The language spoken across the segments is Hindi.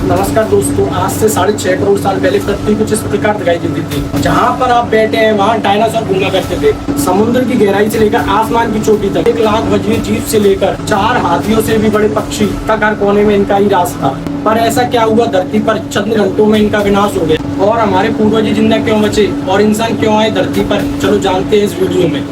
नमस्कार दोस्तों, आज से 6.5 करोड़ साल पहले पृथ्वी कुछ इस प्रकार दिखाई देती थी। जहाँ पर आप बैठे हैं वहाँ डायनासोर घूमा करते थे। समुद्र की गहराई से लेकर आसमान की चोटी तक 1 लाख वजनी जीव से लेकर 4 हाथियों से भी बड़े पक्षी तक हर कोने में इनका ही राज था। पर ऐसा क्या हुआ, धरती पर चंद घंटों में इनका विनाश हो गया और हमारे पूर्वज जिंदा क्यों बचे और इंसान क्यों आए धरती पर, चलो जानते हैं इस वीडियो में।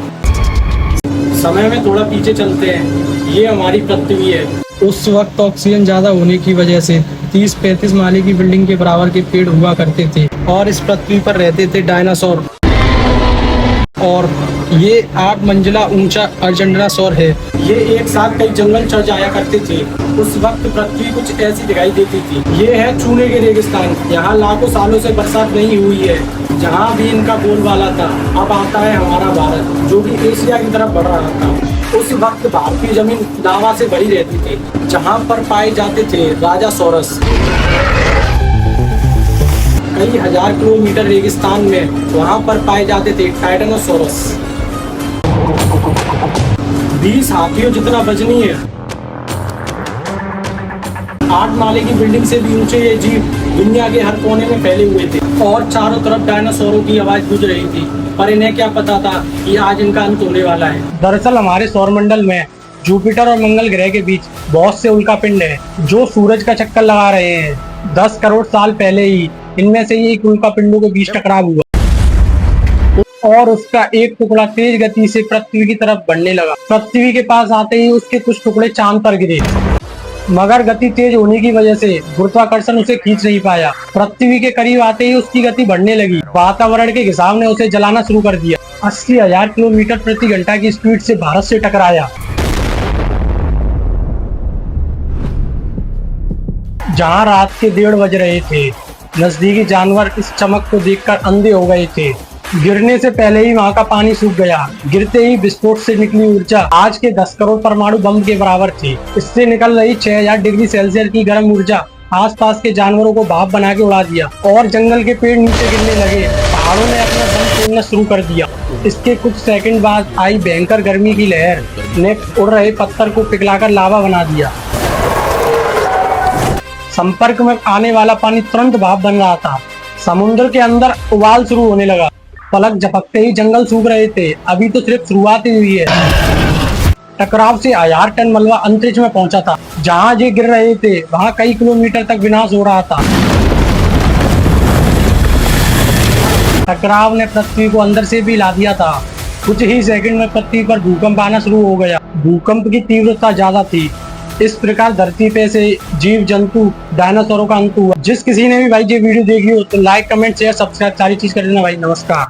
समय में थोड़ा पीछे चलते हैं। ये हमारी पृथ्वी है। उस वक्त ऑक्सीजन ज्यादा होने की वजह से 30-35 माले की बिल्डिंग के बराबर के पेड़ हुआ करते थे और इस पृथ्वी पर रहते थे डायनासोर। और ये 8 मंजिला ऊंचा अर्जेंटीनासोर है। ये एक साथ कई जंगल चढ़ जाया करते थे। उस वक्त पृथ्वी कुछ ऐसी दिखाई देती थी। ये है चूने के रेगिस्तान। यहाँ लाखों सालों से बरसात नहीं हुई है। जहाँ भी इनका बोलबाला था। अब आता है हमारा भारत, जो कि एशिया की तरफ बढ़ रहा था। उस वक्त भारत की जमीन लावा से भरी रहती थी, जहाँ पर पाए जाते थे राजासोरस। कई हजार किलोमीटर रेगिस्तान में वहाँ पर पाए जाते थे टाइटेनोसोरस। 20 हाथियों जितना वजनी है। 8 माले की बिल्डिंग से भी ऊंचे ये जीव दुनिया के हर कोने में फैले हुए थे और चारों तरफ डायनासोरों की आवाज गूंज रही थी। पर इन्हें क्या पता था कि आज इनका अंत होने वाला है। दरअसल हमारे सौरमंडल में जुपिटर और मंगल ग्रह के बीच बहुत से उल्कापिंड हैं, जो सूरज का चक्कर लगा रहे हैं। 10 करोड़ साल पहले ही इनमें से एक उल्कापिंडों के बीच टकराव हुआ और उसका एक टुकड़ा तेज गति से पृथ्वी की तरफ बढ़ने लगा। पृथ्वी के पास आते ही उसके कुछ टुकड़े चांद पर गिरे, मगर गति तेज होने की वजह से गुरुत्वाकर्षण उसे खींच नहीं पाया। पृथ्वी के करीब आते ही उसकी गति बढ़ने लगी। वातावरण के हिसाब ने उसे जलाना शुरू कर दिया। 80,000 किलोमीटर प्रति घंटा की स्पीड से भारत से टकराया। जहां रात के 1:30 बज रहे थे, नजदीकी जानवर इस चमक को देखकर अंधे हो गए थे। गिरने से पहले ही वहां का पानी सूख गया। गिरते ही विस्फोट से निकली ऊर्जा आज के 10 करोड़ परमाणु बम के बराबर थी। इससे निकल रही 6000 डिग्री सेल्सियस की गर्म ऊर्जा आसपास के जानवरों को भाप बना के उड़ा दिया और जंगल के पेड़ नीचे गिरने लगे। पहाड़ों ने अपना दम तोड़ना शुरू कर दिया। इसके कुछ सेकंड बाद आई भयंकर गर्मी की लहर ने उड़ रहे पत्थर को पिघलाकर लावा बना दिया। संपर्क में आने वाला पानी तुरंत भाप बन रहा था। समुद्र के अंदर उबाल शुरू होने लगा। पलक झपकते ही जंगल सूख रहे थे। अभी तो सिर्फ शुरुआत ही हुई है। टकराव से 1000 टन मलबा अंतरिक्ष में पहुंचा था। जहां ये गिर रहे थे वहां कई किलोमीटर तक विनाश हो रहा था। टकराव ने पृथ्वी को अंदर से भी हिला दिया था। कुछ ही सेकंड में पृथ्वी पर भूकंप आना शुरू हो गया। भूकंप की तीव्रता ज्यादा थी। इस प्रकार धरती पे से जीव जंतु डायनासोरों का अंत हुआ। जिस किसी ने भी भाई ये वीडियो देखी हो तो लाइक, कमेंट, शेयर, सब्सक्राइब सारी चीज कर देना भाई। नमस्कार।